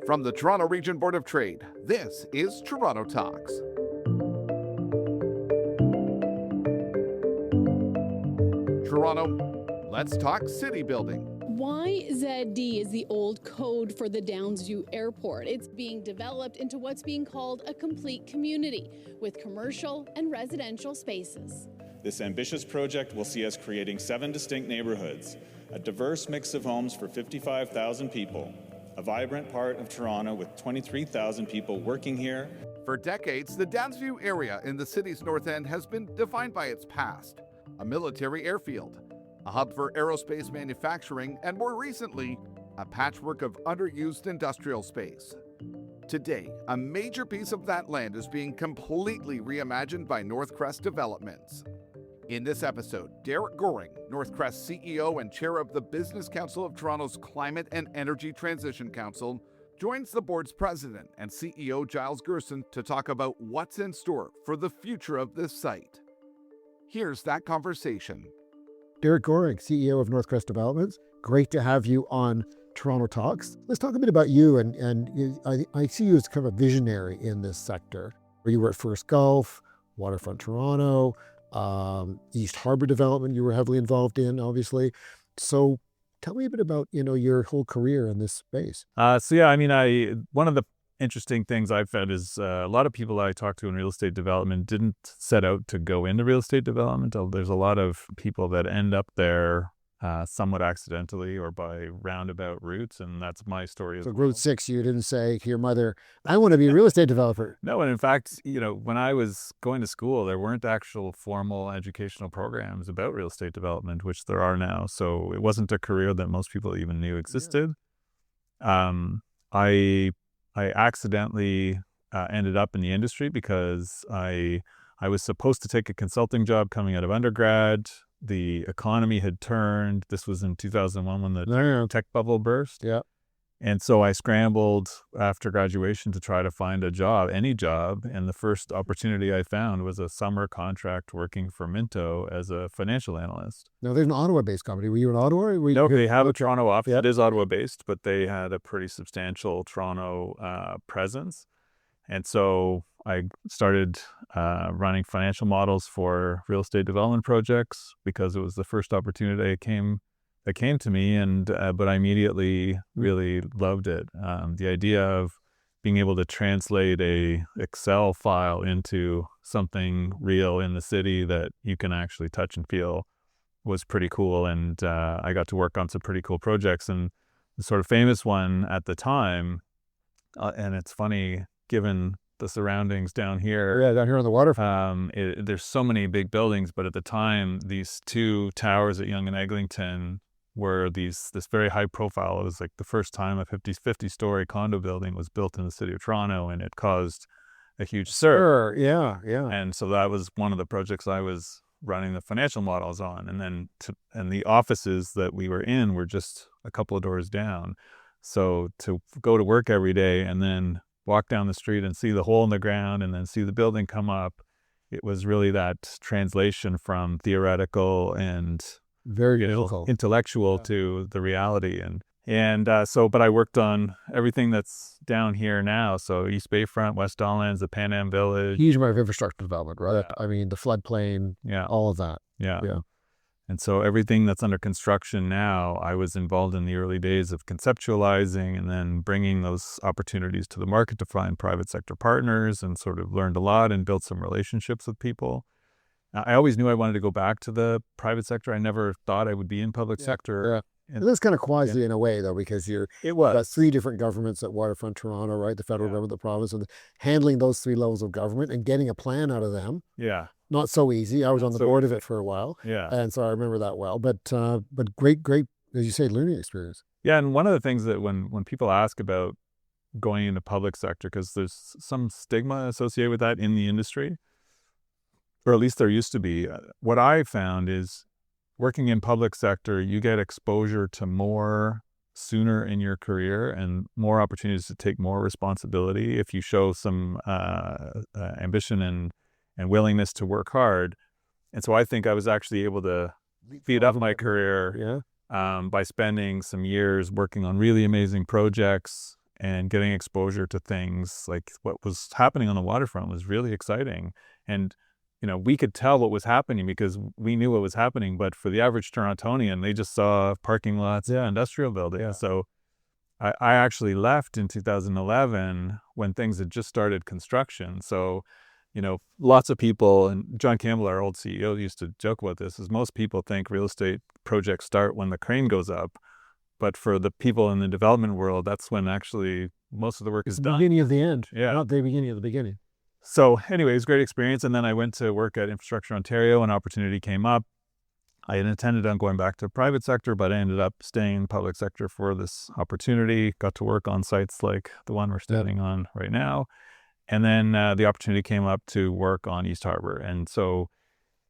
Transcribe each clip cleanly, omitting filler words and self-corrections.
From the Toronto Region Board of Trade, this is Toronto Talks. Toronto, let's talk city building. YZD is the old code for the Downsview Airport. It's being developed into what's being called a complete community with commercial and residential spaces. This ambitious project will see us creating 7 distinct neighborhoods, a diverse mix of homes for 55,000 people, a vibrant part of Toronto with 23,000 people working here. For decades, the Downsview area in the city's north end has been defined by its past: a military airfield, a hub for aerospace manufacturing, and more recently, a patchwork of underused industrial space. Today, a major piece of that land is being completely reimagined by Northcrest Developments. In this episode, Derek Goring, Northcrest CEO and chair of the Business Council of Toronto's Climate and Energy Transition Council, joins the board's president and CEO Giles Gherson to talk about what's in store for the future of this site. Here's that conversation. Derek Goring, CEO of Northcrest Developments. Great to have you on Toronto Talks. Let's talk a bit about you. I see you as kind of a visionary in this sector. You were at First Gulf, Waterfront Toronto, East Harbour development you were heavily involved in, obviously. So tell me a bit about, your whole career in this space. One of the interesting things I've found is a lot of people I talk to in real estate development didn't set out to go into real estate development. There's a lot of people that end up there somewhat accidentally or by roundabout routes, and that's my story as well. Route 6, you didn't say to your mother, I want to be a real estate developer. No, and in fact, when I was going to school, there weren't actual formal educational programs about real estate development, which there are now. So it wasn't a career that most people even knew existed. Yeah. I accidentally ended up in the industry because I was supposed to take a consulting job coming out of undergrad. The economy had turned. This was in 2001 when the tech bubble burst. Yeah. And so I scrambled after graduation to try to find a job, any job. And the first opportunity I found was a summer contract working for Minto as a financial analyst. Now, there's an Ottawa-based company. Were you in Ottawa? No, they have a Toronto office. It is Ottawa-based, but they had a pretty substantial Toronto presence. And so I started running financial models for real estate development projects because it was the first opportunity that came to me, but I immediately really loved it. The idea of being able to translate a Excel file into something real in the city that you can actually touch and feel was pretty cool, and I got to work on some pretty cool projects. And the sort of famous one at the time, and it's funny given the surroundings down here. Yeah, down here on the waterfront. There's so many big buildings, but at the time, these 2 towers at Yonge and Eglinton were this very high profile. It was like the first time a 50-story condo building was built in the city of Toronto, and it caused a huge surge. Yeah. And so that was one of the projects I was running the financial models on. And the offices that we were in were just a couple of doors down. So to go to work every day and then walk down the street and see the hole in the ground and then see the building come up, it was really that translation from theoretical and very intellectual to the reality. But I worked on everything that's down here now. So East Bayfront, West Donlands, the Pan Am Village. Huge amount of infrastructure development, right? Yeah. I mean, the floodplain, all of that. Yeah. And so everything that's under construction now, I was involved in the early days of conceptualizing and then bringing those opportunities to the market to find private sector partners, and sort of learned a lot and built some relationships with people. I always knew I wanted to go back to the private sector. I never thought I would be in public sector. Yeah. And that's kind of quasi in a way, though, because you've got 3 different governments at Waterfront Toronto, right? The federal government, the province, and handling those 3 levels of government and getting a plan out of them. Yeah. Not so easy. I was on the board of it for a while. Yeah. And so I remember that well. But great, as you say, learning experience. Yeah. And one of the things that when people ask about going into public sector, because there's some stigma associated with that in the industry, or at least there used to be, what I found is working in public sector, you get exposure to more sooner in your career and more opportunities to take more responsibility if you show some ambition and willingness to work hard. And so I think I was actually able to speed up my career by spending some years working on really amazing projects and getting exposure to things like what was happening on the waterfront was really exciting. And, we could tell what was happening because we knew what was happening. But for the average Torontonian, they just saw parking lots, industrial buildings. Yeah. So I actually left in 2011 when things had just started construction. So, lots of people, and John Campbell, our old CEO, used to joke about this, is most people think real estate projects start when the crane goes up. But for the people in the development world, that's when actually most of the work is The done. beginning of the end, Yeah. not the beginning of the beginning. So anyway, it was a great experience. And then I went to work at Infrastructure Ontario. An opportunity came up. I had intended on going back to private sector, but I ended up staying in public sector for this opportunity. Got to work on sites like the one we're standing on right now. And then the opportunity came up to work on East Harbour. And so,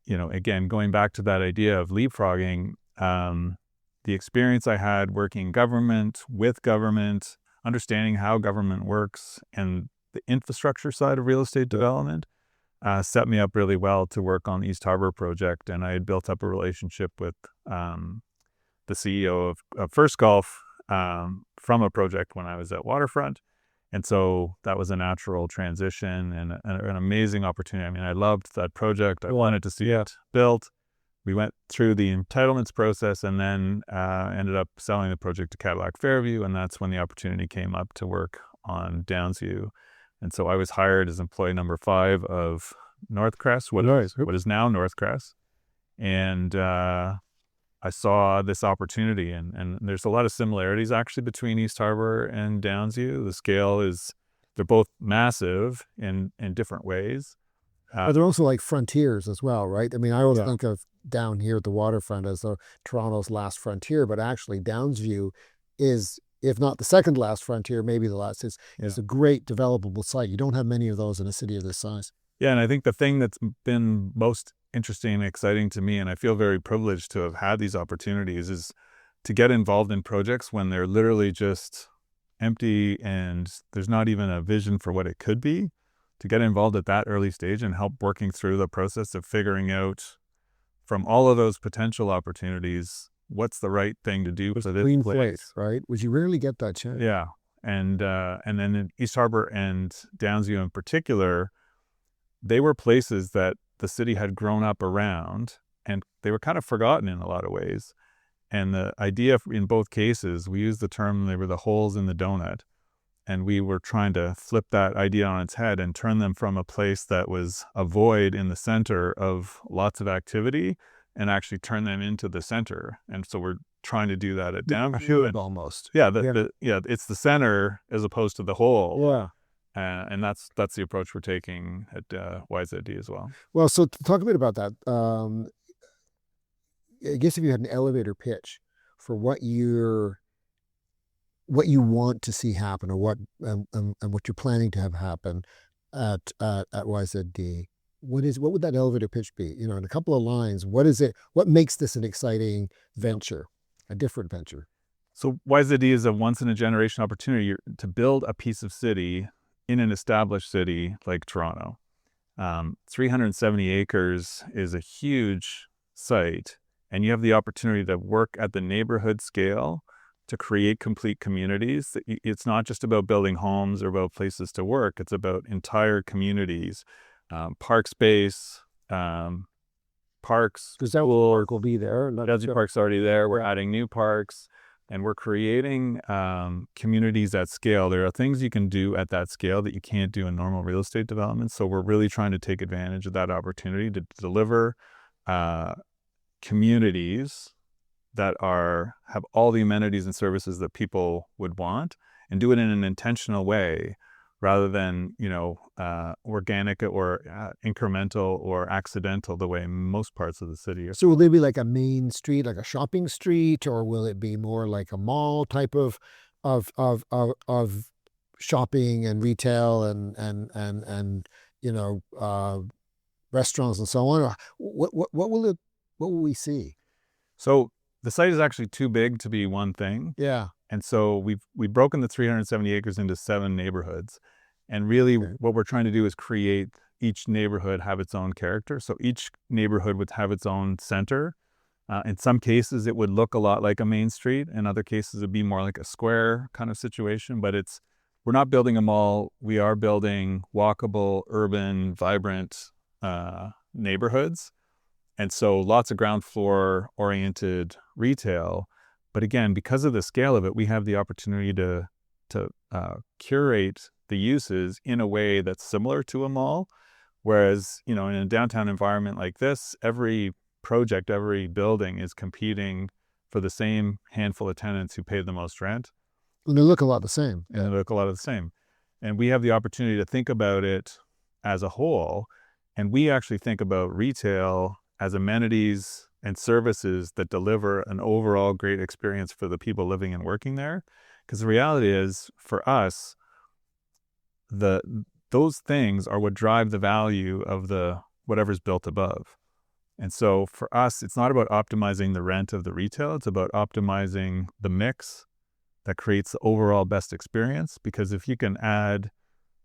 again, going back to that idea of leapfrogging, the experience I had working government, with government, understanding how government works, and the infrastructure side of real estate development set me up really well to work on the East Harbour project. And I had built up a relationship with the CEO of First Gulf from a project when I was at Waterfront. And so that was a natural transition and an amazing opportunity. I mean, I loved that project. I wanted to see it built. We went through the entitlements process and then ended up selling the project to Cadillac Fairview. And that's when the opportunity came up to work on Downsview. And so I was hired as employee number 5 of Northcrest, what is now Northcrest. And I saw this opportunity, and there's a lot of similarities actually between East Harbour and Downsview. The scale is, they're both massive in different ways. But they're also like frontiers as well, right? I mean, I always think of down here at the waterfront as Toronto's last frontier, but actually Downsview is, if not the second last frontier, maybe the last. It's a great developable site. You don't have many of those in a city of this size. Yeah, and I think the thing that's been most interesting and exciting to me, and I feel very privileged to have had these opportunities, is to get involved in projects when they're literally just empty and there's not even a vision for what it could be. To get involved at that early stage and help working through the process of figuring out from all of those potential opportunities, what's the right thing to do for this Clean place, place, right? Which you rarely get that chance. Yeah, and then in East Harbour and Downsview in particular, they were places that the city had grown up around, and they were kind of forgotten in a lot of ways. And the idea in both cases, we used the term, they were the holes in the donut. And we were trying to flip that idea on its head and turn them from a place that was a void in the center of lots of activity and actually turn them into the center. And so we're trying to do that at Downsview. Almost. It's the center as opposed to the whole. Yeah. And that's the approach we're taking at YZD as well. Well, so to talk a bit about that, I guess if you had an elevator pitch for what you want to see happen, or what you're planning to have happen at YZD, what would that elevator pitch be? In a couple of lines, what is it? What makes this an exciting venture, a different venture? So YZD is a once in a generation opportunity to build a piece of city in an established city like Toronto. 370 acres is a huge site, and you have the opportunity to work at the neighborhood scale to create complete communities. It's not just about building homes or about places to work. It's about entire communities, park space, parks. Because that park will be there. Downsview Park's already there. We're adding new parks, and we're creating communities at scale. There are things you can do at that scale that you can't do in normal real estate development. So we're really trying to take advantage of that opportunity to deliver communities that have all the amenities and services that people would want, and do it in an intentional way rather than, organic or incremental or accidental the way most parts of the city are. So will it be like a main street, like a shopping street, or will it be more like a mall type of shopping and retail and restaurants and so on? Or what will we see? So the site is actually too big to be one thing. Yeah. And so we've broken the 370 acres into 7 neighborhoods. And really what we're trying to do is create each neighborhood have its own character. So each neighborhood would have its own center. In some cases, it would look a lot like a main street. In other cases, it'd be more like a square kind of situation. But it's we're not building a mall. We are building walkable, urban, vibrant neighborhoods. And so lots of ground floor oriented retail. But again, because of the scale of it, we have the opportunity to curate the uses in a way that's similar to a mall. Whereas, in a downtown environment like this, every project, every building is competing for the same handful of tenants who pay the most rent. And they look a lot the same. And they look a lot of the same. And we have the opportunity to think about it as a whole. And we actually think about retail as amenities and services that deliver an overall great experience for the people living and working there. Because the reality is, for us, those things are what drive the value of the whatever's built above. And so for us, it's not about optimizing the rent of the retail. It's about optimizing the mix that creates the overall best experience. Because if you can add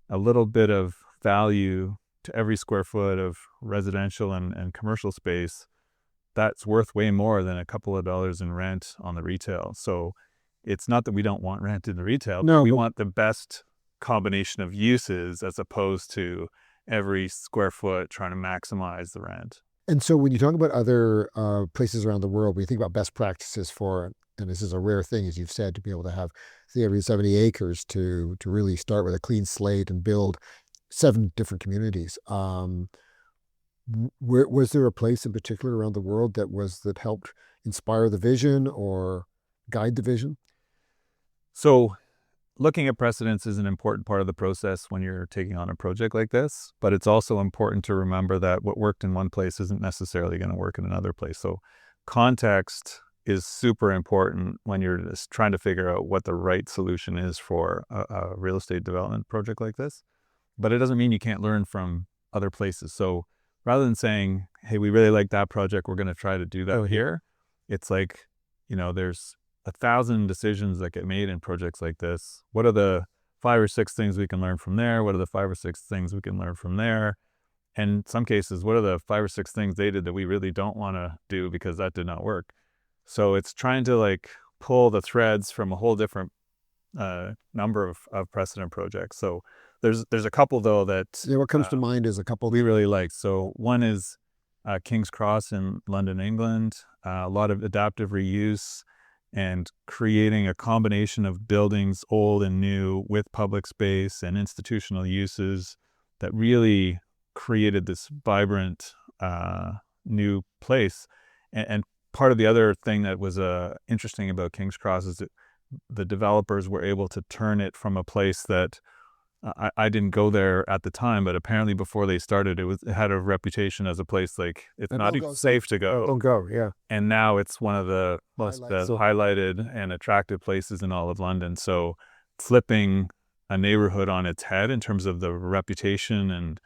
a little bit of value to every square foot of residential and commercial space, that's worth way more than a couple of dollars in rent on the retail. So it's not that we don't want rent in the retail. No, we want the best combination of uses as opposed to every square foot trying to maximize the rent. And so when you talk about other places around the world, when you think about best practices for, and this is a rare thing, as you've said, to be able to have 70 acres to really start with a clean slate and build 7 different communities. Was there a place in particular around the world that helped inspire the vision or guide the vision? So looking at precedents is an important part of the process when you're taking on a project like this, but it's also important to remember that what worked in one place isn't necessarily going to work in another place. So context is super important when you're just trying to figure out what the right solution is for a real estate development project like this. But it doesn't mean you can't learn from other places. So rather than saying, hey, we really like that project, we're going to try to do that here, it's like, there's 1,000 decisions that get made in projects like this. What are the 5 or 6 things we can learn from there? What are the 5 or 6 things we can learn from there? And in some cases, what are the 5 or 6 things they did that we really don't want to do because that did not work? So it's trying to pull the threads from a whole different number of precedent projects. So there's a couple though that what comes to mind is a couple we really like. So one is King's Cross in London, England. A lot of adaptive reuse and creating a combination of buildings, old and new, with public space and institutional uses that really created this vibrant new place. And part of the other thing that was interesting about King's Cross is that the developers were able to turn it from a place that I didn't go there at the time, but apparently before they started, it had a reputation as a place it's not even safe to go. Don't go, yeah. And now it's one of the most highlighted and attractive places in all of London. So flipping a neighborhood on its head in terms of the reputation and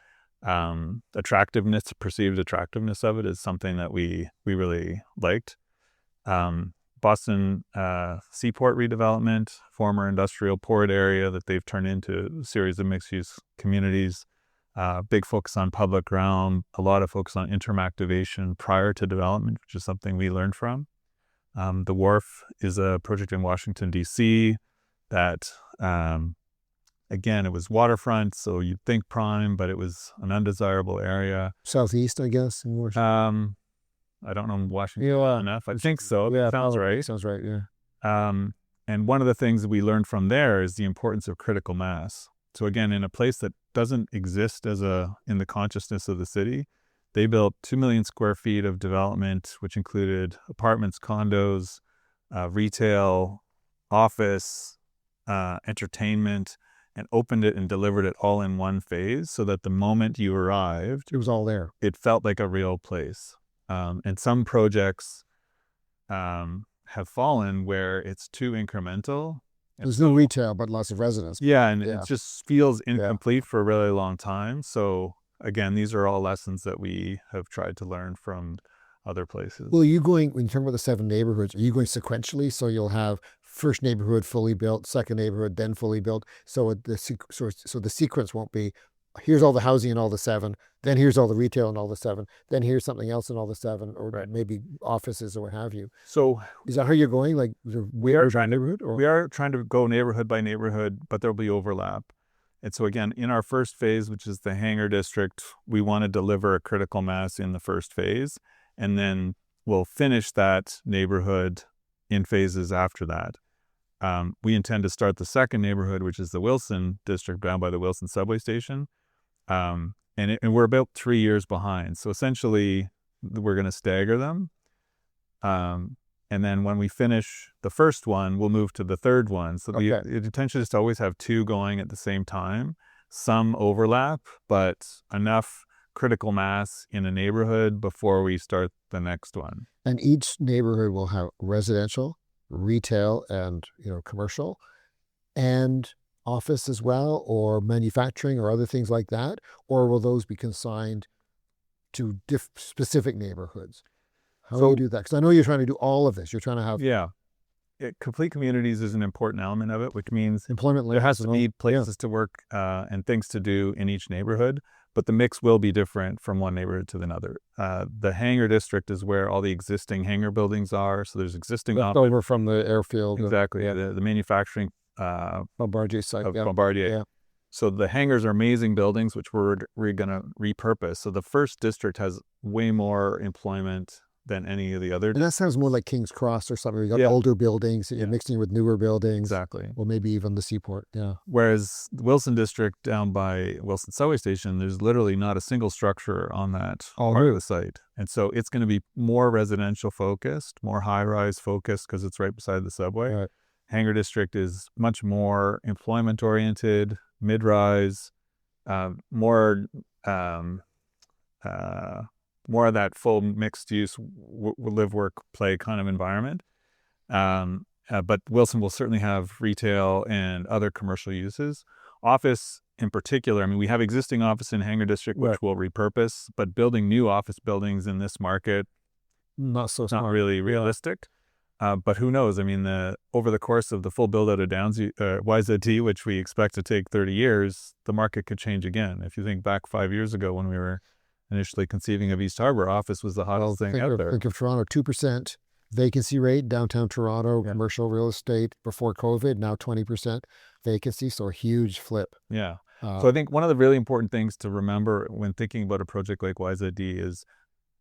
perceived attractiveness of it is something that we really liked. Boston Seaport redevelopment, former industrial port area that they've turned into a series of mixed-use communities. Big focus on public ground, a lot of focus on interim activation prior to development, which is something we learned from. The Wharf is a project in Washington, D.C. that, again, it was waterfront, so you'd think prime, but it was an undesirable area. Southeast, I guess, in Washington. I don't know Washington enough. I think so. Yeah, sounds right. Sounds right, yeah. And one of the things that we learned from there is the importance of critical mass. So again, in a place that doesn't exist in the consciousness of the city, they built 2 million square feet of development, which included apartments, condos, retail, office, entertainment, and opened it and delivered it all in one phase so that the moment you arrived, it was all there. It felt like a real place. And some projects have fallen where it's too incremental. There's no retail, but lots of residents. Yeah, and it just feels incomplete for a really long time. So again, these are all lessons that we have tried to learn from other places. Well, when you talk about the 7 neighborhoods, are you going sequentially? So you'll have first neighborhood fully built, second neighborhood, then fully built. So the sequence won't be here's all the housing in all the 7, then here's all the retail in all the 7, then here's something else in all the 7, or Right. maybe offices or what have you. So Is that how you're going? Like we are trying neighborhood? Or? we are trying to go neighborhood by neighborhood, but there'll be overlap. And so again, in our first phase, which is the hangar district, we want to deliver a critical mass in the first phase, and then we'll finish that neighborhood in phases after that. We intend to start the second neighborhood, which is the Wilson district down by the Wilson subway station. And we're about 3 years behind. So essentially, we're going to stagger them. And then when we finish the first one, we'll move to the third one. So the intention is to always have 2 going at the same time. Some overlap, but enough critical mass in a neighborhood before we start the next one. And each neighborhood will have residential, retail, and commercial, and office as well, or manufacturing or other things like that, or will those be consigned to specific neighborhoods? How do you do that? Because I know you're trying to do all of this. You're trying to have complete communities is an important element of it, which means employment. There has to be places to work and things to do in each neighborhood, but the mix will be different from one neighborhood to another. The hangar district is where all the existing hangar buildings are. So there's existing left over from the airfield. Exactly. The manufacturing Bombardier site. of Bombardier. Yeah. So the hangars are amazing buildings, which we're going to repurpose. So the first district has way more employment than any of the other. And that sounds more like King's Cross or something. You got older buildings, you're mixing with newer buildings. Exactly. Or maybe even the seaport. Yeah. Whereas the Wilson district down by Wilson subway station, there's literally not a single structure on that part of the site. And so it's going to be more residential focused, more high-rise focused because it's right beside the subway. Right. Hangar district is much more employment oriented, mid-rise, more of that full mixed use live, work, play kind of environment. But Wilson will certainly have retail and other commercial uses. Office in particular, I mean, we have existing office in Hangar District, which we'll repurpose, but building new office buildings in this market, not really realistic. But who knows? I mean, over the course of the full build out of Downsview, YZT, which we expect to take 30 years, the market could change again. If you think back 5 years ago when we were initially conceiving of East Harbor, office was the hottest thing out there. Think of Toronto, 2% vacancy rate, downtown Toronto, commercial real estate before COVID, now 20% vacancy, so a huge flip. Yeah. So I think one of the really important things to remember when thinking about a project like YZD is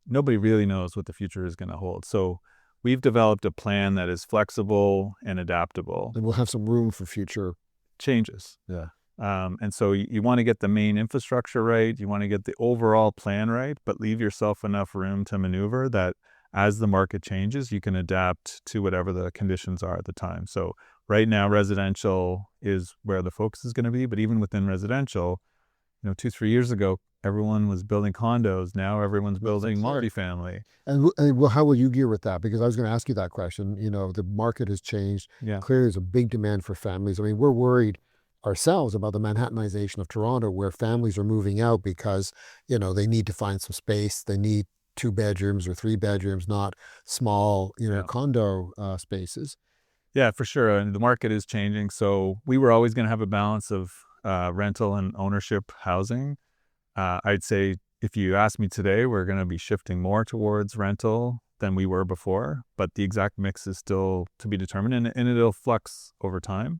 nobody really knows what the future is going to hold. So we've developed a plan that is flexible and adaptable. And we'll have some room for future changes. Yeah. And so you want to get the main infrastructure right. You want to get the overall plan right, but leave yourself enough room to maneuver that as the market changes, you can adapt to whatever the conditions are at the time. So right now, residential is where the focus is going to be. But even within residential, 2-3 years ago, everyone was building condos. Now everyone's building multifamily. And how will you gear with that? Because I was going to ask you that question. The market has changed. Yeah. Clearly, there's a big demand for families. I mean, we're worried ourselves about the Manhattanization of Toronto, where families are moving out because, they need to find some space. They need 2 bedrooms or 3 bedrooms, not small, condo spaces. Yeah, for sure. And the market is changing. So we were always going to have a balance of rental and ownership housing. I'd say if you ask me today, we're going to be shifting more towards rental than we were before, but the exact mix is still to be determined, and it'll flux over time.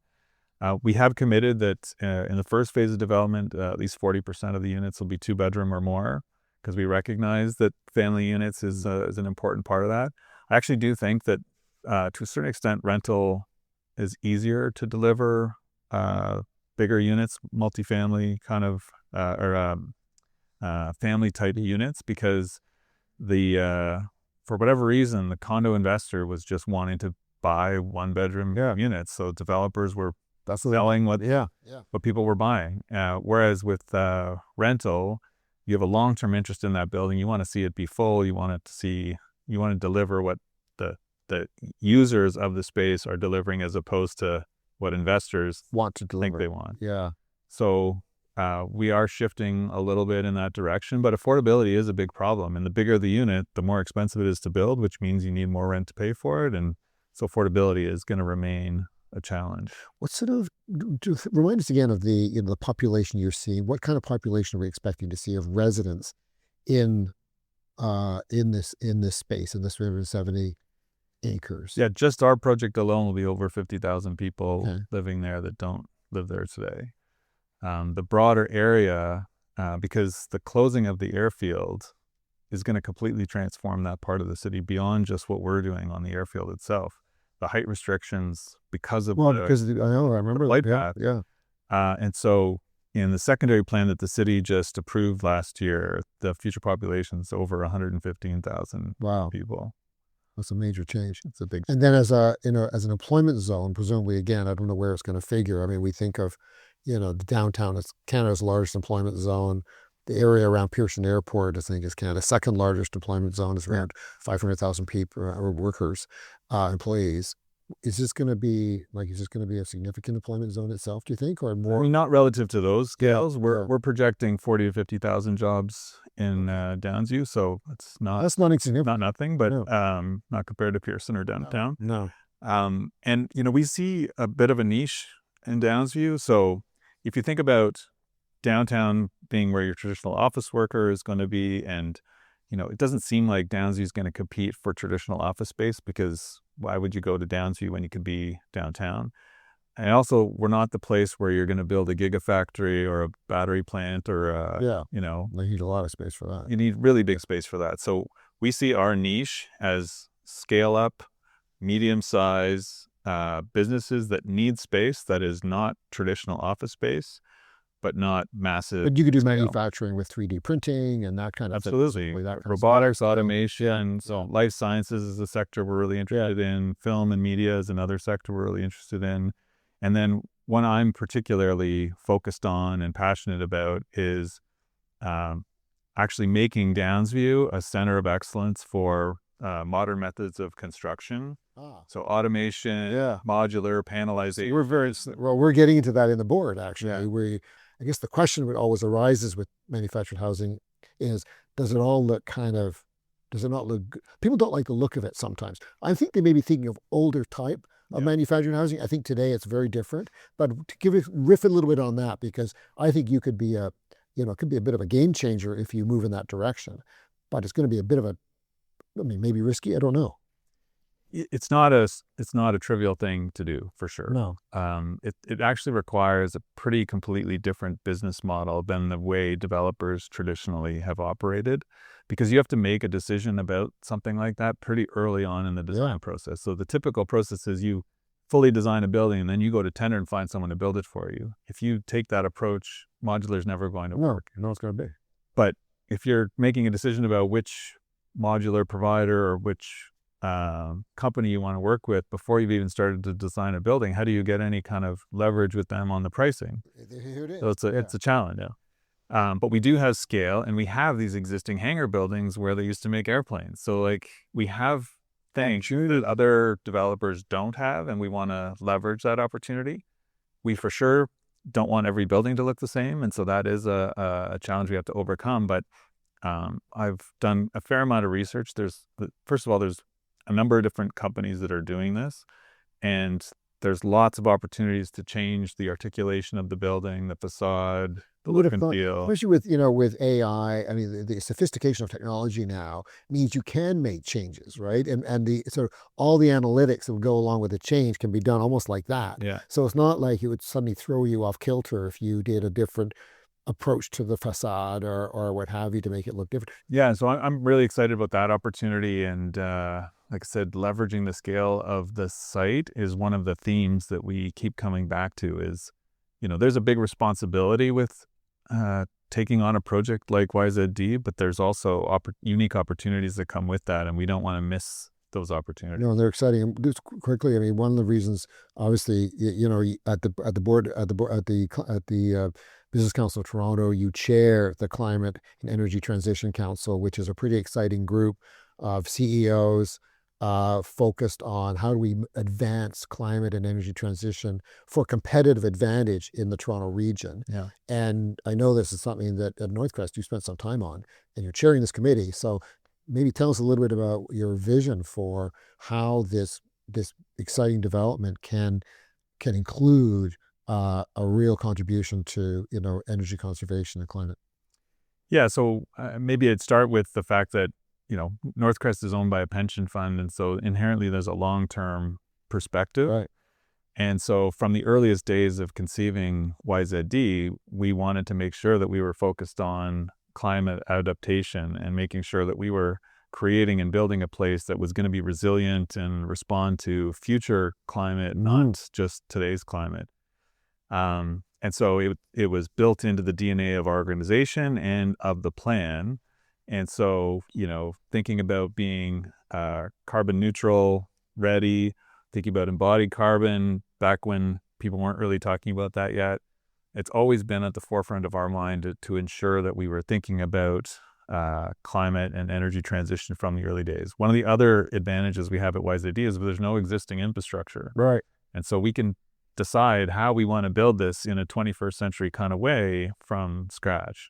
We have committed that in the first phase of development, at least 40% of the units will be 2-bedroom or more, because we recognize that family units is an important part of that. I actually do think that to a certain extent, rental is easier to deliver bigger units, multifamily kind of, family type units, because for whatever reason, the condo investor was just wanting to buy 1-bedroom units. So developers were selling what people were buying. Whereas with rental, you have a long-term interest in that building. You want to see it be full. You want to deliver what the users of the space are delivering, as opposed to what investors want to deliver. Think they want. Yeah. So we are shifting a little bit in that direction, but affordability is a big problem. And the bigger the unit, the more expensive it is to build, which means you need more rent to pay for it. And so affordability is going to remain a challenge. What sort of, remind us again of the population you're seeing. What kind of population are we expecting to see of residents in this space, in this 370 acres? Yeah, just our project alone will be over 50,000 people Okay. living there that don't live there today. The broader area, because the closing of the airfield is going to completely transform that part of the city beyond just what we're doing on the airfield itself. The height restrictions because of Well, the because I remember flight yeah, path. yeah. And so in the secondary plan that the city just approved last year, the future population is over 115,000 Wow, people. that's a major change. It's a big. And then as as an employment zone, presumably again, I don't know where it's going to figure. I mean, we think of, the downtown as Canada's largest employment zone. The area around Pearson Airport, I think, is Canada's second largest employment zone. Is around 500,000 people or workers, employees. Is this going to be a significant employment zone itself? Do you think, or I more? mean, not relative to those scales. Yeah. We're projecting 40 to 50,000 jobs in Downsview, so it's That's not insignificant. not nothing, but No. not compared to Pearson or downtown. No. And we see a bit of a niche in Downsview. So if you think about downtown being where your traditional office worker is going to be, and it doesn't seem like Downsview is going to compete for traditional office space, because why would you go to Downsview when you could be downtown? And also, we're not the place where you're going to build a gigafactory or a battery plant or They need a lot of space for that. you need really big space for that. So we see our niche as scale up, medium size businesses that need space that is not traditional office space, but not massive. But you could do scale. manufacturing with 3D printing and that kind of thing. Absolutely. That kind of stuff. Robotics, automation. So life sciences is a sector we're really interested in. Film and media is another sector we're really interested in. And then one I'm particularly focused on and passionate about is actually making Downsview a center of excellence for modern methods of construction. So automation, modular, panelization. We're getting into that in the board, actually. I guess the question that always arises with manufactured housing is, does it not look good? People don't like the look of it sometimes. I think they may be thinking of older type of manufactured housing. I think today it's very different. But to riff a little bit on that, because I think you could be it could be a bit of a game changer if you move in that direction. But it's going to be a bit of maybe risky. I don't know. It's not a trivial thing to do, for sure. No. It actually requires a pretty completely different business model than the way developers traditionally have operated, because you have to make a decision about something like that pretty early on in the design process. So the typical process is you fully design a building and then you go to tender and find someone to build it for you. If you take that approach, modular is never going to work. No, it's going to be. But if you're making a decision about which modular provider or which company you want to work with before you've even started to design a building, how do you get any kind of leverage with them on the pricing? Here it is. So it's a challenge. But we do have scale, and we have these existing hangar buildings where they used to make airplanes. So we have things that other developers don't have, and we want to leverage that opportunity. We for sure don't want every building to look the same, and so that is a challenge we have to overcome. But I've done a fair amount of research. First of all, there's a number of different companies that are doing this, and there's lots of opportunities to change the articulation of the building, the facade, the look and feel. Especially with AI, I mean, the sophistication of technology now means you can make changes, right? And the sort of all the analytics that would go along with the change can be done almost like that. Yeah. So it's not like it would suddenly throw you off kilter if you did a different approach to the facade or what have you to make it look different. Yeah, so I'm really excited about that opportunity, and like I said, leveraging the scale of the site is one of the themes that we keep coming back to. Is there's a big responsibility with taking on a project like YZD, but there's also unique opportunities that come with that, and we don't want to miss those opportunities. No, they're exciting. And just quickly, I mean, one of the reasons, obviously, at the board at the Business Council of Toronto, you chair the Climate and Energy Transition Council, which is a pretty exciting group of CEOs focused on how do we advance climate and energy transition for competitive advantage in the Toronto region. Yeah. And I know this is something that at Northcrest you spent some time on, and you're chairing this committee. So maybe tell us a little bit about your vision for how this exciting development can can include a real contribution to, energy conservation and climate. Yeah, so maybe I'd start with the fact that, Northcrest is owned by a pension fund, and so inherently there's a long-term perspective. Right. And so from the earliest days of conceiving YZD, we wanted to make sure that we were focused on climate adaptation and making sure that we were creating and building a place that was going to be resilient and respond to future climate, not just today's climate. And so it was built into the DNA of our organization and of the plan. And so, thinking about being carbon neutral, ready, thinking about embodied carbon back when people weren't really talking about that yet, it's always been at the forefront of our mind to ensure that we were thinking about climate and energy transition from the early days. One of the other advantages we have at YZD is there's no existing infrastructure. Right. And so we can decide how we want to build this in a 21st century kind of way from scratch.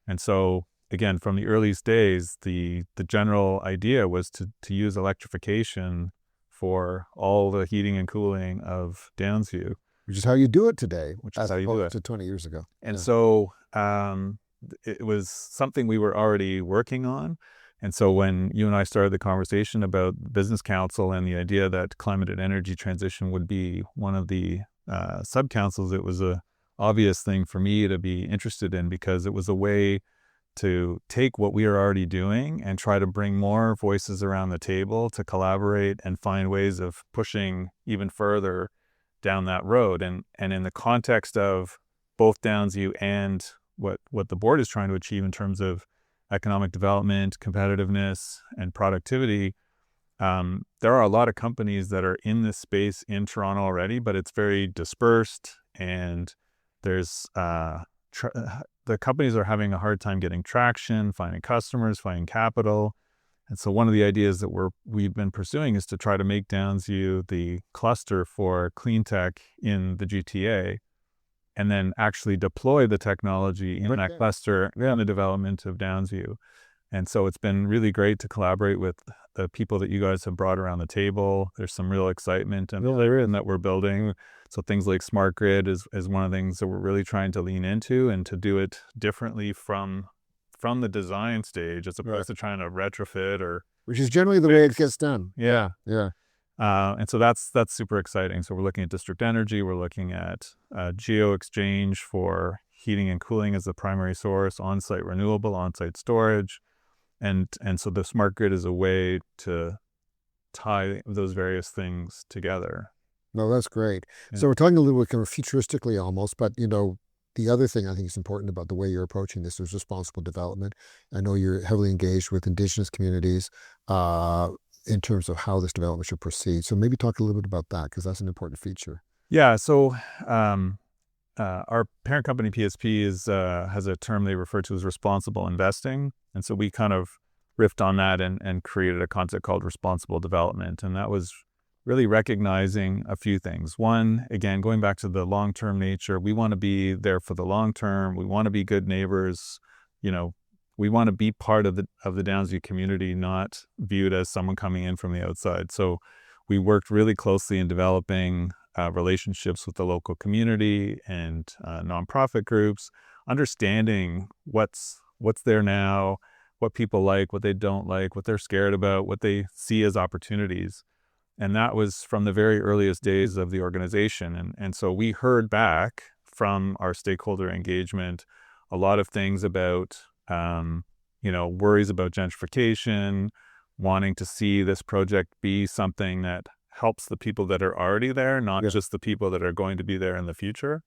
And so, again, from the earliest days, the general idea was to use electrification for all the heating and cooling of Downsview. Which is how you do it today, Which is how you do it. to 20 years ago. And so it was something we were already working on. And so when you and I started the conversation about business council and the idea that climate and energy transition would be one of the sub-councils, it was a obvious thing for me to be interested in, because it was a way to take what we are already doing and try to bring more voices around the table to collaborate and find ways of pushing even further down that road. And in the context of both Downsview and what the board is trying to achieve in terms of economic development, competitiveness, and productivity, there are a lot of companies that are in this space in Toronto already, but it's very dispersed, and there's the companies are having a hard time getting traction, finding customers, finding capital. And so one of the ideas that we've been pursuing is to try to make Downsview the cluster for clean tech in the GTA, and then actually deploy the technology in that cluster in the development of Downsview. And so it's been really great to collaborate with the people that you guys have brought around the table. There's some real excitement and that we're building. So things like smart grid is one of the things that we're really trying to lean into, and to do it differently from the design stage, as opposed to trying to retrofit which is generally the way it gets done. Yeah. Yeah. And so that's super exciting. So we're looking at district energy. We're looking at geo exchange for heating and cooling as the primary source, on-site renewable, on-site storage. And so the smart grid is a way to tie those various things together. No, that's great. Yeah. So we're talking a little bit kind of futuristically almost, but the other thing I think is important about the way you're approaching this is responsible development. I know you're heavily engaged with Indigenous communities in terms of how this development should proceed. So maybe talk a little bit about that, because that's an important feature. Yeah. So our parent company, PSP, has a term they refer to as responsible investing. And so we kind of riffed on that and created a concept called responsible development. And that was really recognizing a few things. One, again, going back to the long-term nature, we want to be there for the long term. We want to be good neighbors. We want to be part of the Downsview community, not viewed as someone coming in from the outside. So we worked really closely in developing relationships with the local community and nonprofit groups, understanding what's there now, what people like, what they don't like, what they're scared about, what they see as opportunities. And that was from the very earliest days of the organization. And so we heard back from our stakeholder engagement a lot of things about, worries about gentrification, wanting to see this project be something that helps the people that are already there, not just the people that are going to be there in the future.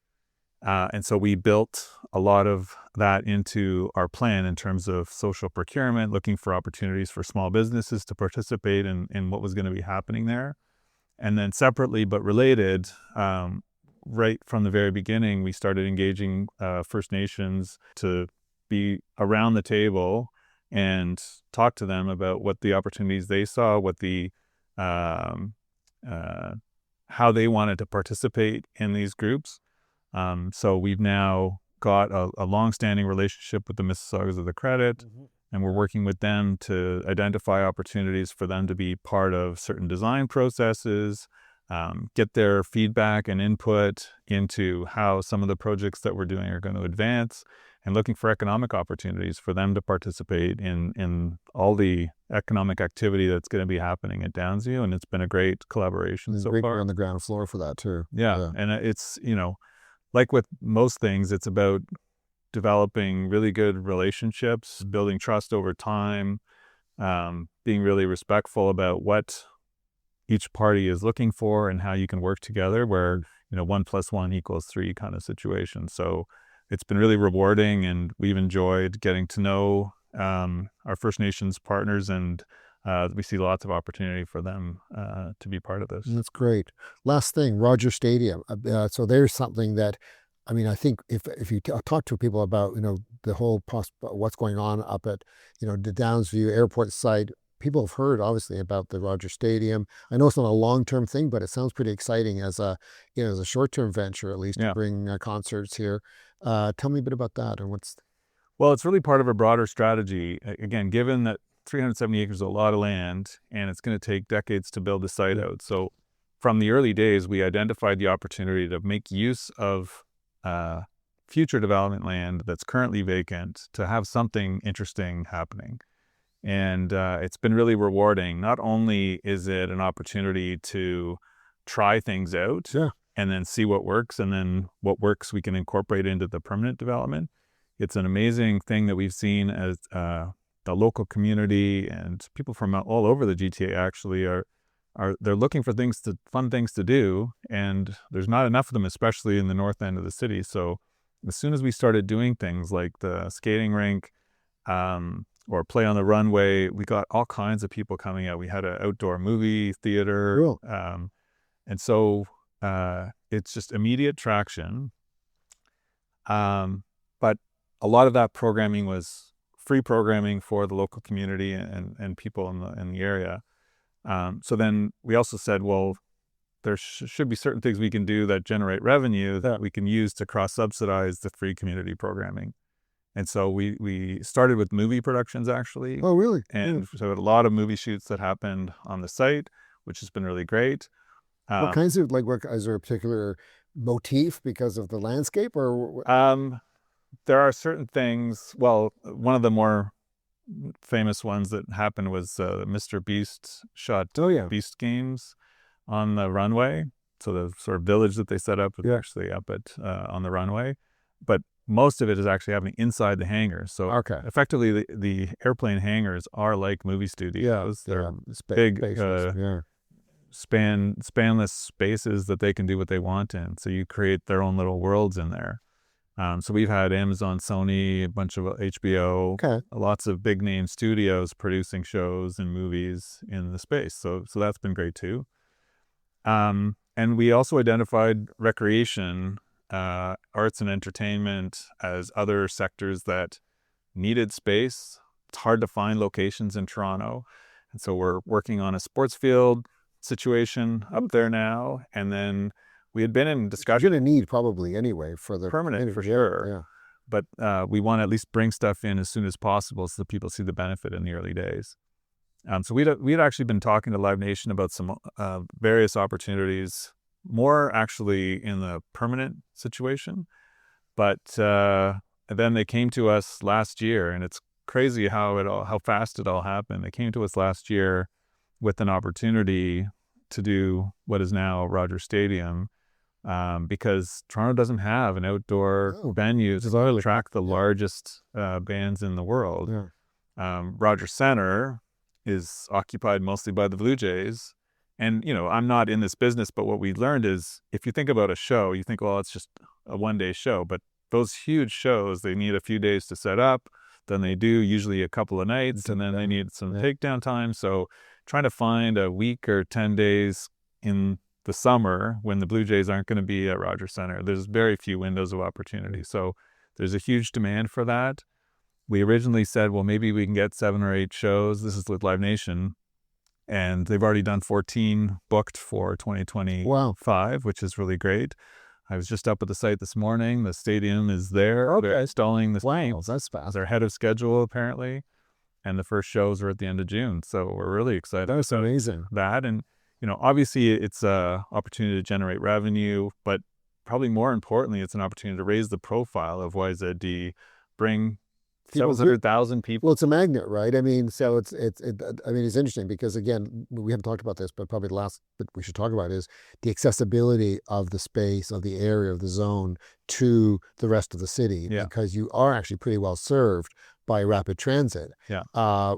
And so we built a lot of that into our plan in terms of social procurement, looking for opportunities for small businesses to participate in what was going to be happening there. And then separately but related, right from the very beginning, we started engaging First Nations to be around the table and talk to them about what the opportunities they saw, what the how they wanted to participate in these groups. So we've now got a long-standing relationship with the Mississaugas of the Credit, and we're working with them to identify opportunities for them to be part of certain design processes, get their feedback and input into how some of the projects that we're doing are going to advance, and looking for economic opportunities for them to participate in all the economic activity that's going to be happening at Downsview. And it's been a great collaboration so great far. on the ground floor for that too. Yeah. And it's, like with most things, it's about developing really good relationships, building trust over time, being really respectful about what each party is looking for and how you can work together, where 1 + 1 = 3 kind of situation. So it's been really rewarding, and we've enjoyed getting to know our First Nations partners, and we see lots of opportunity for them to be part of this. That's great. Last thing, Rogers Stadium. So there's something that, I think if you talk to people about the whole what's going on up at the Downsview Airport site, people have heard obviously about the Rogers Stadium. I know it's not a long-term thing, but it sounds pretty exciting as a as a short-term venture, at least, to bring concerts here. Tell me a bit about that, and what's. Well, it's really part of a broader strategy. Again, given that 370 acres is a lot of land, and it's going to take decades to build the site out. So from the early days, we identified the opportunity to make use of future development land that's currently vacant to have something interesting happening. And it's been really rewarding. Not only is it an opportunity to try things out and then see what works, and then what works we can incorporate into the permanent development. It's an amazing thing that we've seen as the local community and people from all over the GTA actually they're looking for fun things to do, and there's not enough of them, especially in the north end of the city. So as soon as we started doing things like the skating rink, or play on the runway, we got all kinds of people coming out. We had an outdoor movie theater. Cool. And so it's just immediate traction. But a lot of that programming was free programming for the local community and people in the area. So then we also said, well, there should be certain things we can do that generate revenue that we can use to cross-subsidize the free community programming. And so we started with movie productions, actually. Oh, really? And so a lot of movie shoots that happened on the site, which has been really great. What kinds of work? Is there a particular motif because of the landscape, or? There are certain things. Well, one of the more famous ones that happened was Mr. Beast shot Beast Games on the runway. So the sort of village that they set up was actually up at on the runway, but most of it is actually happening inside the hangars. So effectively, the airplane hangars are like movie studios. They're big, spanless spaces that they can do what they want in. So you create their own little worlds in there. So we've had Amazon, Sony, a bunch of HBO, lots of big name studios producing shows and movies in the space. So that's been great too. And we also identified recreation, arts and entertainment as other sectors that needed space. It's hard to find locations in Toronto. And so we're working on a sports field situation up there now. And then we had been in discussion. You're going to need probably anyway for the permanent, for sure. Yeah. But we want to at least bring stuff in as soon as possible so that people see the benefit in the early days. So we'd actually been talking to Live Nation about some various opportunities, more actually in the permanent situation. But then they came to us last year, and it's crazy how fast it all happened. They came to us last year with an opportunity to do what is now Rogers Stadium, because Toronto doesn't have an outdoor venue to attract the largest bands in the world. Rogers Centre is occupied mostly by the Blue Jays. And, I'm not in this business, but what we learned is if you think about a show, you think, well, it's just a one-day show. But those huge shows, they need a few days to set up. Then they do usually a couple of nights, and then they need some takedown time. So trying to find a week or 10 days in the summer when the Blue Jays aren't going to be at Rogers Centre, there's very few windows of opportunity. So there's a huge demand for that. We originally said, well, maybe we can get 7 or 8 shows. This is with Live Nation. And they've already done 14 booked for 2025, which is really great. I was just up at the site this morning. The stadium is there. They're installing the Wow, that's fast. They're ahead of schedule, apparently. And the first shows are at the end of June. So we're really excited. That's amazing. And, obviously it's a opportunity to generate revenue, but probably more importantly, it's an opportunity to raise the profile of YZD, bring 700,000 people. Well, it's a magnet, right? I mean, so it's interesting because, again, we haven't talked about this, but probably the last bit we should talk about is the accessibility of the space, of the area, of the zone to the rest of the city, because you are actually pretty well served by rapid transit,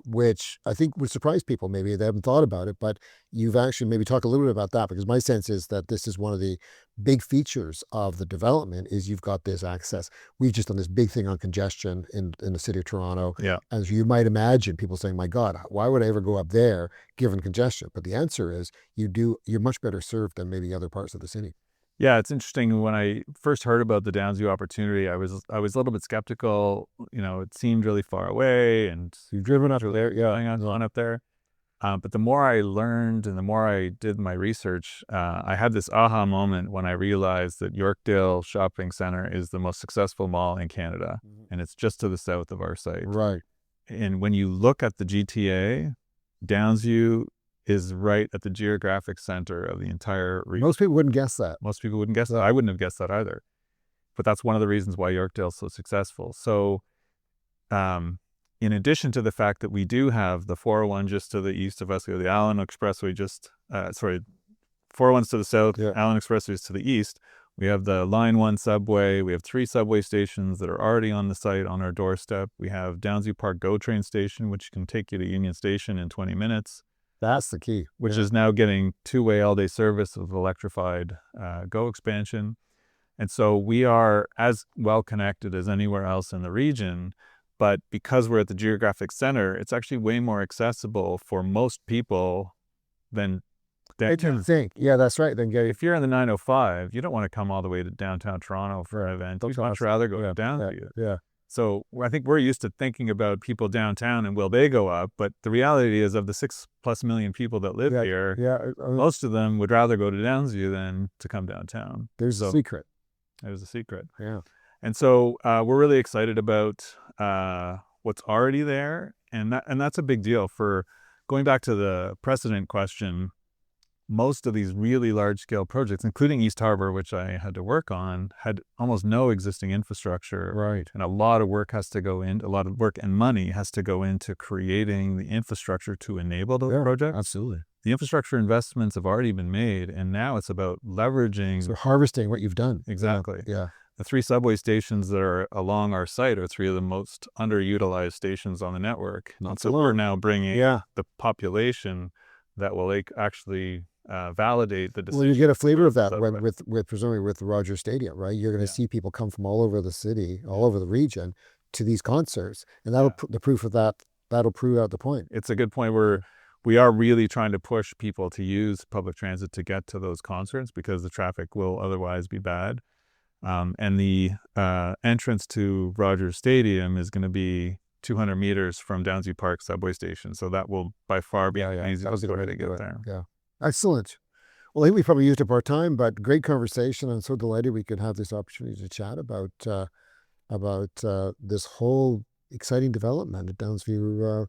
which I think would surprise people. Maybe they haven't thought about it, but you've actually maybe talk a little bit about that, because my sense is that this is one of the big features of the development is you've got this access. We've just done this big thing on congestion in the city of Toronto. As you might imagine, people saying, my God, why would I ever go up there given congestion? But the answer is you're much better served than maybe other parts of the city. Yeah, it's interesting. When I first heard about the Downsview opportunity, I was a little bit skeptical. It seemed really far away, and you've driven up there, on up there. But the more I learned and the more I did my research, I had this aha moment when I realized that Yorkdale Shopping Centre is the most successful mall in Canada, and it's just to the south of our site. Right. And when you look at the GTA, Downsview is right at the geographic center of the entire region. Most people wouldn't guess that. Most people wouldn't guess that. I wouldn't have guessed that either. But that's one of the reasons why Yorkdale's so successful. So in addition to the fact that we do have the 401 just to the east of us, the Allen Expressway 401's to the south, Allen Expressway is to the east. We have the Line 1 subway. We have 3 subway stations that are already on the site on our doorstep. We have Downsview Park GO train station, which can take you to Union Station in 20 minutes. That's the key. Which is now getting 2-way all-day service with electrified GO expansion. And so we are as well connected as anywhere else in the region. But because we're at the geographic center, it's actually way more accessible for most people than downtown. I think. Yeah, that's right. Then if you're in the 905, you don't want to come all the way to downtown Toronto for an event. You'd much rather go Downsview. Yeah. So I think we're used to thinking about people downtown and will they go up, but the reality is of the 6+ million people that live here, most of them would rather go to Downsview than to come downtown. There's a secret. There's a secret. Yeah. And so we're really excited about what's already there, and that's a big deal. For going back to the precedent question, most of these really large-scale projects, including East Harbour, which I had to work on, had almost no existing infrastructure. Right. And a lot of work and money has to go into creating the infrastructure to enable those projects. Absolutely. The infrastructure investments have already been made, and now it's about leveraging. So harvesting what you've done. Exactly. Yeah. The 3 subway stations that are along our site are 3 of the most underutilized stations on the network. So we're now bringing the population that will actually validate the decision. Well, you get a flavor of that with presumably with the Rogers Stadium, right? You're going to see people come from all over the city, all over the region to these concerts, and the proof of that, that'll prove out the point. It's a good point where we are really trying to push people to use public transit to get to those concerts because the traffic will otherwise be bad. And the entrance to Rogers Stadium is going to be 200 meters from Downsview Park subway station. So that will by far be easy to get there. Yeah. Excellent. Well, I think we probably used up our time, but great conversation. I'm so delighted we could have this opportunity to chat about this whole exciting development at Downsview.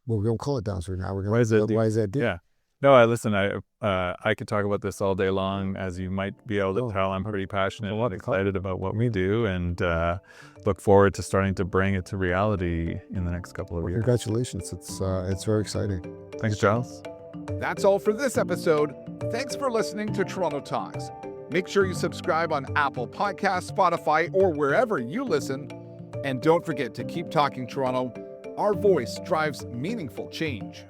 Well, we don't call it Downsview now. We're going to YZD. Yeah. No, I could talk about this all day long. As you might be able to tell, I'm pretty passionate and excited about what we do, and look forward to starting to bring it to reality in the next couple of years. Congratulations. It's very exciting. Thanks, Giles. That's all for this episode. Thanks for listening to Toronto Talks. Make sure you subscribe on Apple Podcasts, Spotify, or wherever you listen. And don't forget to keep talking Toronto. Our voice drives meaningful change.